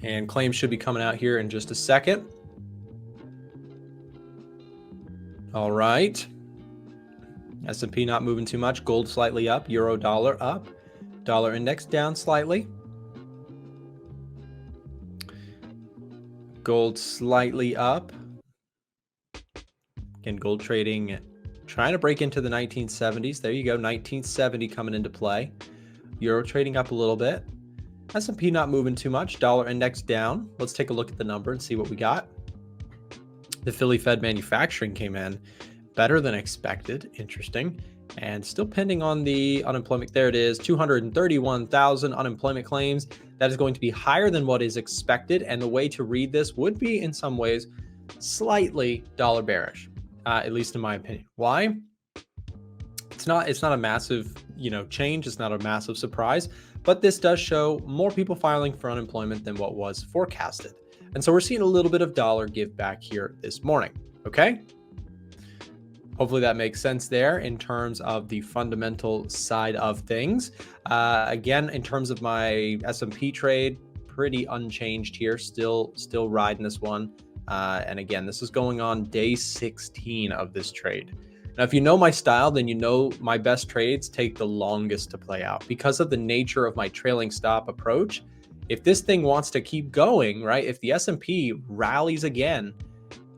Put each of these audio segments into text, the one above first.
And claims should be coming out here in just a second. All right. S&P not moving too much. Gold slightly up. Euro dollar up. Dollar index down slightly. Gold slightly up. Again, gold trading, trying to break into the 1970s. There you go, 1970 coming into play. Euro trading up a little bit. S&P not moving too much. Dollar index down. Let's take a look at the number and see what we got. The Philly Fed manufacturing came in better than expected. Interesting. And still pending on the unemployment. There it is, 231,000 unemployment claims. That is going to be higher than what is expected. And the way to read this would be, in some ways, slightly dollar bearish, at least in my opinion. Why? It's not a massive, change. It's not a massive surprise, but this does show more people filing for unemployment than what was forecasted. And so we're seeing a little bit of dollar give back here this morning. Okay. Hopefully that makes sense there in terms of the fundamental side of things. Again, in terms of my S&P trade, pretty unchanged here. Still riding this one. And again, this is going on day 16 of this trade. Now, if you know my style, then you know my best trades take the longest to play out because of the nature of my trailing stop approach. If this thing wants to keep going, right? If the S&P rallies again,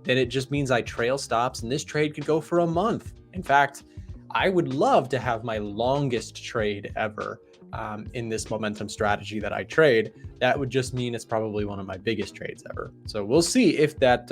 then it just means I trail stops and this trade could go for a month. In fact, I would love to have my longest trade ever in this momentum strategy that I trade. That would just mean it's probably one of my biggest trades ever. So we'll see if that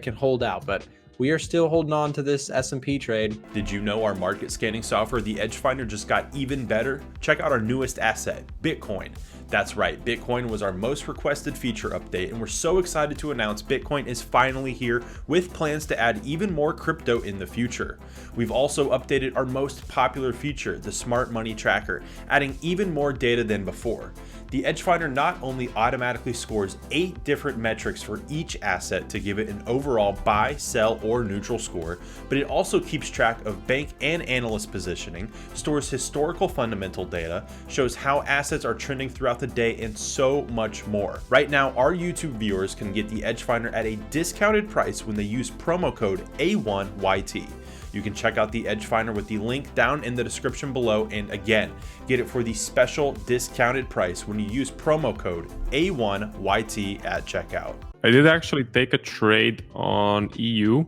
can hold out, but we are still holding on to this S&P trade. Did you know our market scanning software, the Edge Finder, just got even better? Check out our newest asset, Bitcoin. That's right, Bitcoin was our most requested feature update, and we're so excited to announce Bitcoin is finally here with plans to add even more crypto in the future. We've also updated our most popular feature, the Smart Money Tracker, adding even more data than before. The Edge Finder not only automatically scores 8 different metrics for each asset to give it an overall buy, sell, or neutral score, but it also keeps track of bank and analyst positioning, stores historical fundamental data, shows how assets are trending throughout the day, and so much more. Right now, our YouTube viewers can get the Edge Finder at a discounted price when they use promo code A1YT. You can check out the Edge Finder with the link down in the description below, and again, get it for the special discounted price when you use promo code A1YT at checkout. I did actually take a trade on EU.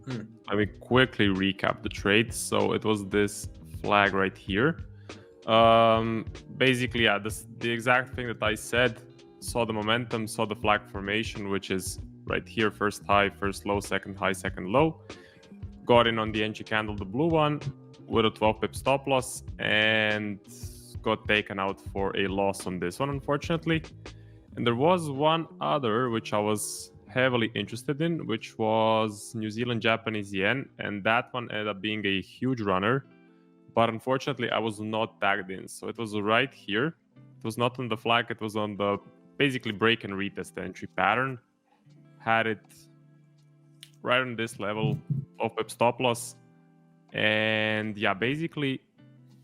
Let me quickly recap the trade. So it was this flag right here. Basically, yeah, the exact thing that I said. Saw the momentum, saw the flag formation, which is right here, first high, first low, second high, second low. Got in on the NG candle, the blue one, with a 12 pip stop loss, and got taken out for a loss on this one, unfortunately. And there was one other which I was heavily interested in, which was New Zealand Japanese yen, and that one ended up being a huge runner, but unfortunately I was not tagged in. So it was right here. It was not on the flag, it was on the basically break and retest entry pattern. Had it right on this level, 12 pip stop loss, and yeah, basically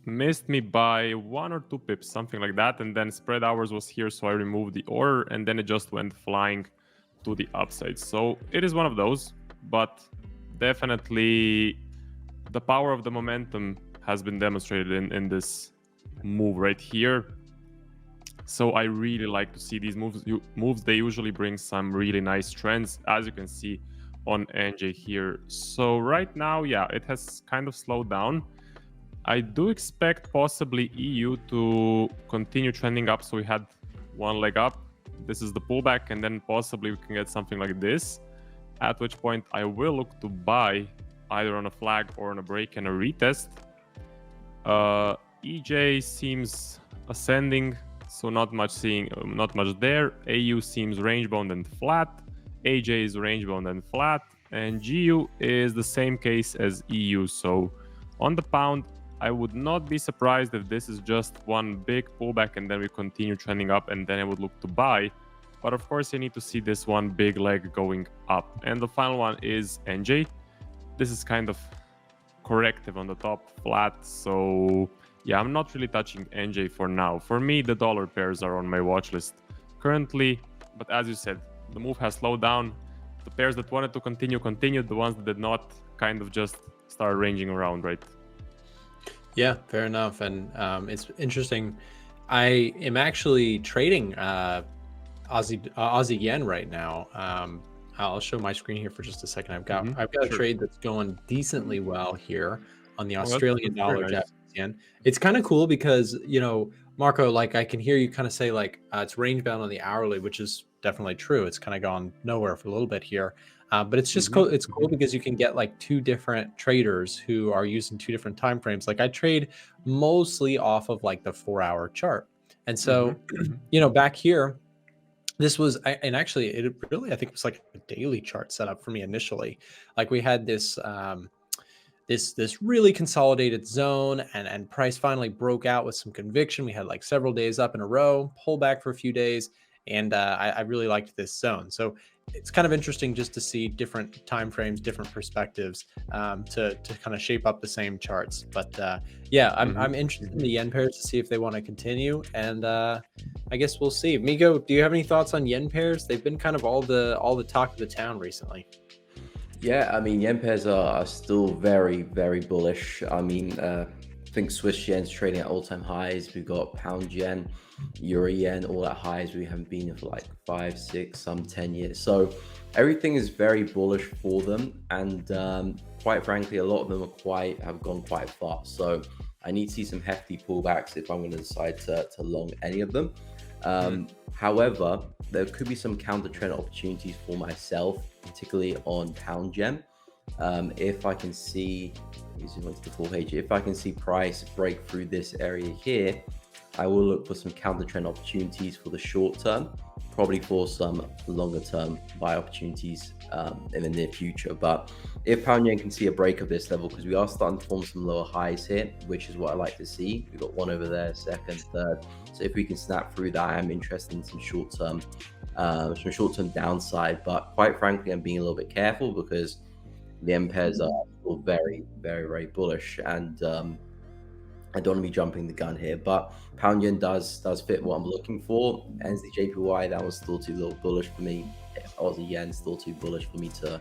missed me by 1 or 2 pips, something like that. And then spread hours was here, so I removed the order, and then it just went flying to the upside. So it is one of those, but definitely the power of the momentum has been demonstrated in this move right here. So I really like to see these moves. They usually bring some really nice trends, as you can see on NJ here. So right now, yeah, it has kind of slowed down. I do expect possibly EU to continue trending up. So we had one leg up. This is the pullback, and then possibly we can get something like this, at which point I will look to buy either on a flag or on a break and a retest. EJ seems ascending, so not much there. AU seems range bound and flat. AJ is range bound and flat, and GU is the same case as EU. So on the pound, I would not be surprised if this is just one big pullback and then we continue trending up, and then I would look to buy. But of course, you need to see this one big leg going up. And the final one is NJ. This is kind of corrective on the top, flat. So yeah, I'm not really touching NJ for now. For me, the dollar pairs are on my watch list currently. But as you said, the move has slowed down. The pairs that wanted to continue continued. The ones that did not kind of just started ranging around, right? Yeah, fair enough. And it's interesting. I am actually trading Aussie yen right now. I'll show my screen here for just a second. I've got a trade that's going decently well here on the Australian dollar, nice. Japanese yen. It's kind of cool because, you know, Marco, like I can hear you kind of say like it's range bound on the hourly, which is definitely true. It's kind of gone nowhere for a little bit here. But it's just cool. It's cool because you can get like two different traders who are using two different time frames. Like I trade mostly off of like the 4-hour chart. And so, you know, back here, this was, and actually it really, I think it was like a daily chart setup for me initially. Like we had this, this really consolidated zone and price finally broke out with some conviction. We had like several days up in a row, pull back for a few days. And I really liked this zone. So it's kind of interesting just to see different time frames, different perspectives to kind of shape up the same charts. But yeah, I'm interested in the yen pairs to see if they want to continue. And I guess we'll see. Miko, do you have any thoughts on yen pairs? They've been kind of all the talk of the town recently. Yeah, I mean, yen pairs are still very, very bullish. I mean, I think Swiss yen's trading at all-time highs. We've got pound yen, euro yen, all at highs we haven't been in for like 5, 6, some 10 years. So everything is very bullish for them. And quite frankly, a lot of them have gone quite fast. So I need to see some hefty pullbacks if I'm going to decide to long any of them. However, there could be some counter trend opportunities for myself, particularly on pound yen. If I can see, using onto the full page, if I can see price break through this area here, I will look for some counter trend opportunities for the short term, probably for some longer term buy opportunities in the near future. But if pound yen can see a break of this level, because we are starting to form some lower highs here, which is what I like to see. We've got one over there, second, third. So if we can snap through that, I'm interested in some short term downside. But quite frankly, I'm being a little bit careful because the yen pairs are still very, very, very bullish, and I don't want to be jumping the gun here. But pound yen does fit what I'm looking for. NZJPY, that was still too little bullish for me. Aussie yen still too bullish for me to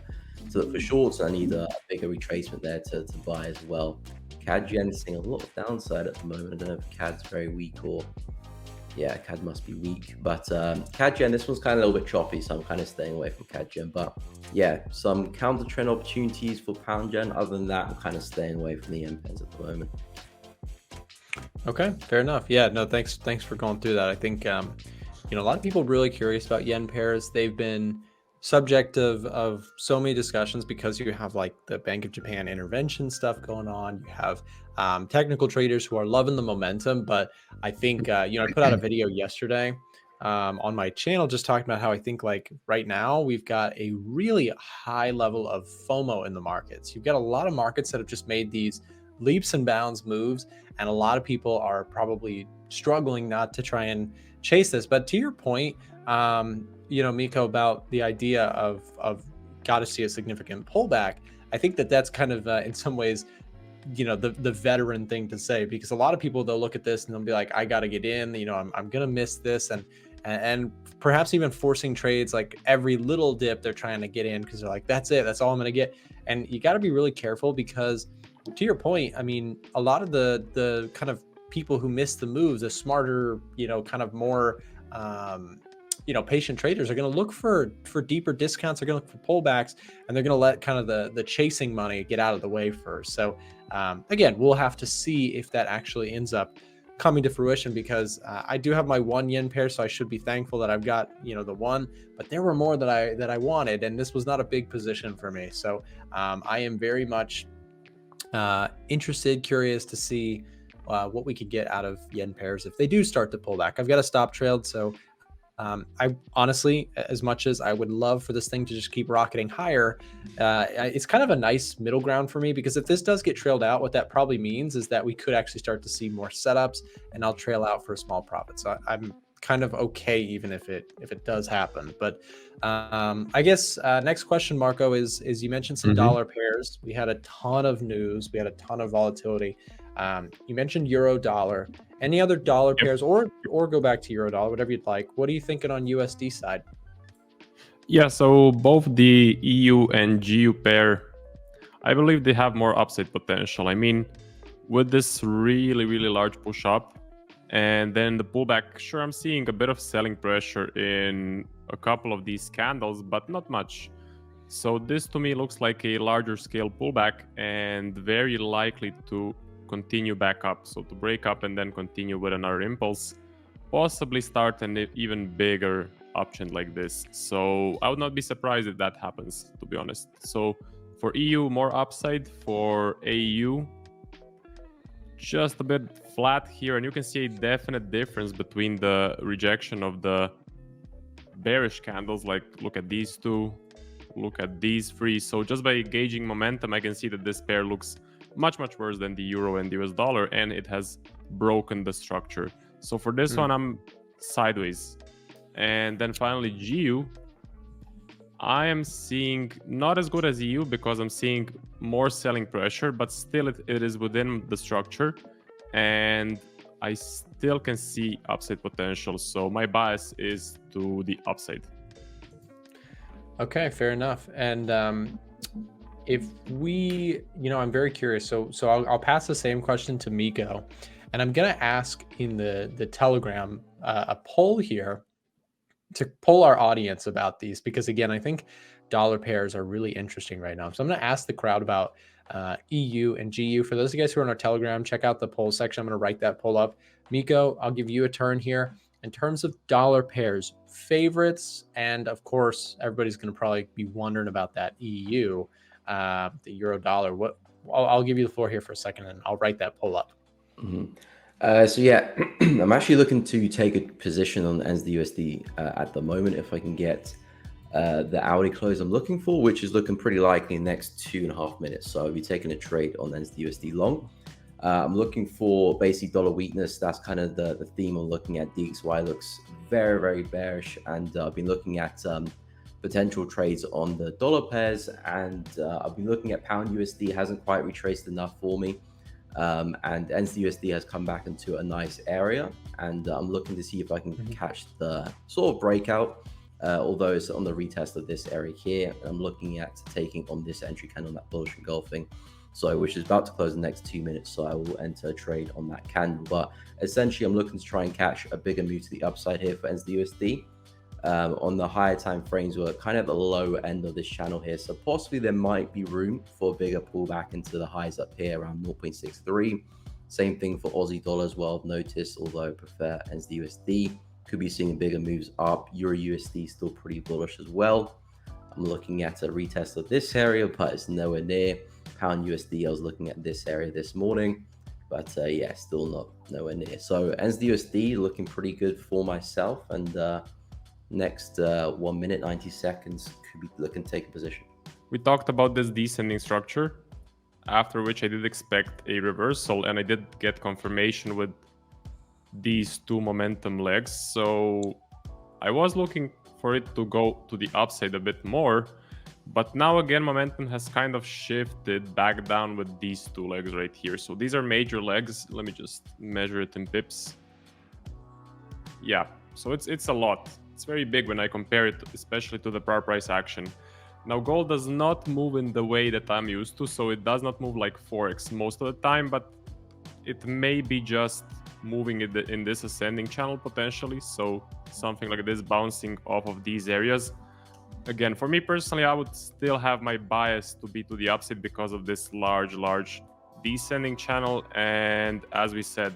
look for shorts. I need a bigger retracement there to buy as well. CAD yen is seeing a lot of downside at the moment. I don't know if CAD's very weak or yeah, CAD must be weak. But CAD yen, this one's kind of a little bit choppy, so I'm kind of staying away from CAD yen. But yeah, some counter trend opportunities for pound yen. Other than that, I'm kind of staying away from the yen pairs at the moment. Okay, fair enough. Yeah, no, thanks for going through that. I think you know, a lot of people are really curious about yen pairs. They've been subject of so many discussions because you have like the Bank of Japan intervention stuff going on. You have technical traders who are loving the momentum. But I think you know, I put out a video yesterday on my channel just talking about how I think like right now we've got a really high level of FOMO in the markets. You've got a lot of markets that have just made these leaps and bounds moves, and a lot of people are probably struggling not to try and chase this. But to your point, you know, Miko, about the idea of got to see a significant pullback, I think that's kind of in some ways, you know, the veteran thing to say, because a lot of people, they'll look at this and they'll be like, I got to get in, you know, I'm gonna miss this, and perhaps even forcing trades, like every little dip they're trying to get in because they're like, that's it, that's all I'm gonna get. And you got to be really careful because, to your point, I mean, a lot of the kind of people who miss the moves, the smarter, you know, kind of more you know, patient traders are going to look for deeper discounts. They're going to look for pullbacks, and they're going to let kind of the chasing money get out of the way first. So again, we'll have to see if that actually ends up coming to fruition, because I do have my one yen pair, so I should be thankful that I've got, you know, the one, but there were more that I wanted, and this was not a big position for me. So I am very much interested, curious to see what we could get out of yen pairs if they do start to pull back. I've got a stop trailed, so I honestly, as much as I would love for this thing to just keep rocketing higher, it's kind of a nice middle ground for me, because if this does get trailed out, what that probably means is that we could actually start to see more setups, and I'll trail out for a small profit. So I'm kind of okay even if it does happen. But I guess next question, Marco, is you mentioned some dollar pairs. We had a ton of news, we had a ton of volatility. You mentioned euro dollar. Any other dollar pairs, or go back to euro dollar, whatever you'd like. What are you thinking on USD side? Yeah, so both the EU and GU pair, I believe they have more upside potential. I mean, with this really, really large push up and then the pullback, sure, I'm seeing a bit of selling pressure in a couple of these candles, but not much. So this to me looks like a larger scale pullback and very likely to continue back up. So to break up and then continue with another impulse, possibly start an even bigger option like this. So I would not be surprised if that happens, to be honest. So for EU, more upside. For AU, just a bit flat here, and you can see a definite difference between the rejection of the bearish candles. Like, look at these two, look at these three. So just by gauging momentum, I can see that this pair looks much worse than the euro and the US dollar, and it has broken the structure. So for this one, I'm sideways. And then finally GU, I am seeing not as good as EU because I'm seeing more selling pressure, but still it is within the structure and I still can see upside potential. So my bias is to the upside. Okay, fair enough. And if we, I'm very curious. So I'll pass the same question to Miko, and I'm gonna ask in the Telegram a poll here to poll our audience about these, because again, I think dollar pairs are really interesting right now. So I'm going to ask the crowd about EU and GU. For those of you guys who are on our Telegram, check out the poll section. I'm going to write that poll up. Miko, I'll give you a turn here. In terms of dollar pairs, favorites, and of course, everybody's going to probably be wondering about that EU, the euro dollar. I'll give you the floor here for a second, and I'll write that poll up. So yeah, I'm actually looking to take a position on the USD at the moment if I can get the hourly close I'm looking for, which is looking pretty likely in the next 2.5 minutes. So I'll be taking a trade on USD long. I'm looking for basic dollar weakness. That's kind of the theme I'm looking at. DXY looks very bearish, and I've been looking at potential trades on the dollar pairs, and I've been looking at pound USD. Hasn't quite retraced enough for me. And NZUSD has come back into a nice area, and I'm looking to see if I can catch the sort of breakout, although it's on the retest of this area here. I'm looking at taking on this entry candle, that bullish engulfing, so which is about to close in the next 2 minutes. So I will enter a trade on that candle, but essentially I'm looking to try and catch a bigger move to the upside here for NZUSD. On the higher time frames, we're kind of at the low end of this channel here, so possibly there might be room for a bigger pullback into the highs up here around 0.63. Same thing for Aussie dollar as well. I've noticed, although I prefer NZUSD, could be seeing bigger moves up. Euro USD still pretty bullish as well. I'm looking at a retest of this area, but it's nowhere near. Pound USD, I was looking at this area this morning, but yeah, still nowhere near. So NZUSD looking pretty good for myself, and next 1 minute 90 seconds could be looking to take a position. We talked about this descending structure, after which I did expect a reversal, and I did get confirmation with these two momentum legs. So I was looking for it to go to the upside a bit more, but now again momentum has kind of shifted back down with these two legs right here. So these are major legs. Let me just measure it in pips. Yeah, so it's a lot. It's very big when I compare it, especially to the prior price action. Now, gold does not move in the way that I'm used to, so it does not move like Forex most of the time, but it may be just moving in this ascending channel potentially. So something like this bouncing off of these areas. Again, for me personally, I would still have my bias to be to the upside because of this large descending channel. And as we said,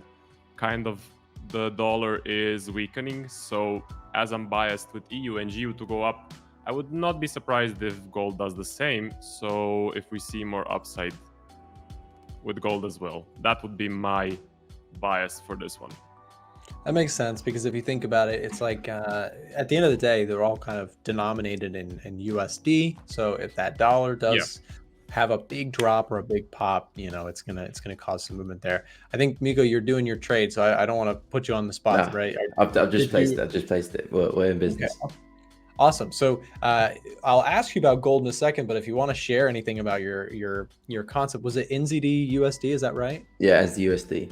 kind of the dollar is weakening. So as I'm biased with EU and GU to go up, I would not be surprised if gold does the same. So if we see more upside with gold as well, that would be my bias for this one. That makes sense, because if you think about it, it's like at the end of the day, they're all kind of denominated in USD. So if that dollar does have a big drop or a big pop, it's gonna cause some movement there. I think, Miko, you're doing your trade, so I don't want to put you on the spot, right? I've just placed it. We're in business. Okay. Awesome. So I'll ask you about gold in a second, but if you want to share anything about your concept, was it NZD USD? Is that right? Yeah, as the USD.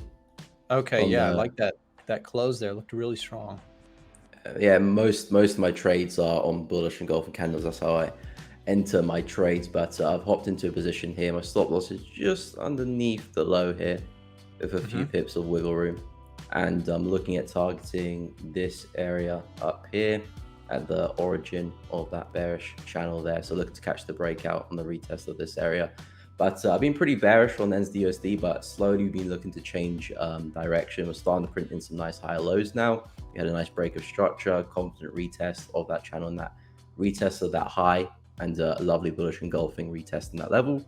Okay, On yeah, I the- like that close there. Looked really strong. Yeah, most of my trades are on bullish and golden candles. That's how I enter my trades. But I've hopped into a position here. My stop loss is just underneath the low here, with a few pips of wiggle room. And I'm looking at targeting this area up here at the origin of that bearish channel there. So look to catch the breakout on the retest of this area. But I've been pretty bearish on NZD, but slowly been looking to change direction. We're starting to print in some nice higher lows now. We had a nice break of structure, confident retest of that channel and that retest of that high, and a lovely bullish engulfing retest in that level.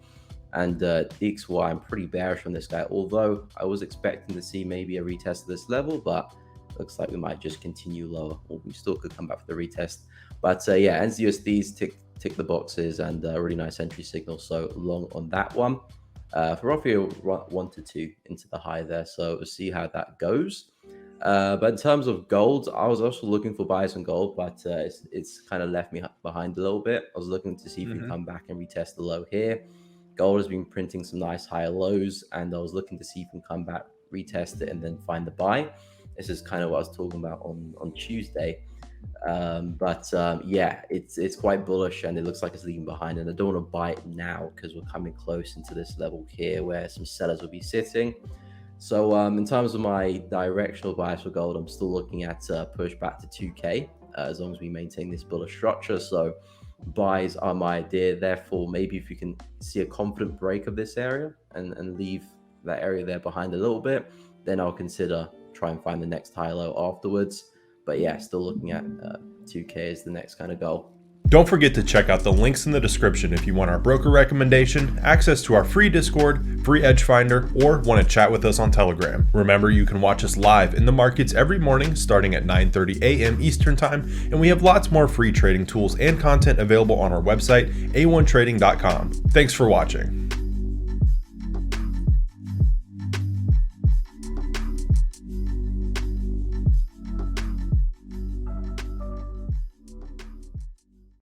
And DXY, I'm pretty bearish on this guy, although I was expecting to see maybe a retest of this level, but looks like we might just continue lower, or we still could come back for the retest. But yeah, NZUSDs tick the boxes, and a really nice entry signal, so long on that one. For roughly 1 to 2 into the high there, so we'll see how that goes. But in terms of gold, I was also looking for buys on gold, but it's kind of left me behind a little bit. I was looking to see if we come back and retest the low here. Gold has been printing some nice higher lows, and I was looking to see if we can come back, retest it, and then find the buy. This is kind of what I was talking about on Tuesday. Yeah, it's quite bullish, and it looks like it's leaving behind, and I don't want to buy it now because we're coming close into this level here where some sellers will be sitting. So in terms of my directional bias for gold, I'm still looking at push back to 2K as long as we maintain this bullish structure. So buys are my idea. Therefore, maybe if you can see a confident break of this area and leave that area there behind a little bit, then I'll consider try and find the next high low afterwards. But yeah, still looking at 2K as the next kind of goal. Don't forget to check out the links in the description if you want our broker recommendation, access to our free Discord, free Edge Finder, or want to chat with us on Telegram. Remember, you can watch us live in the markets every morning starting at 9:30 a.m. Eastern Time, and we have lots more free trading tools and content available on our website, a1trading.com. Thanks for watching.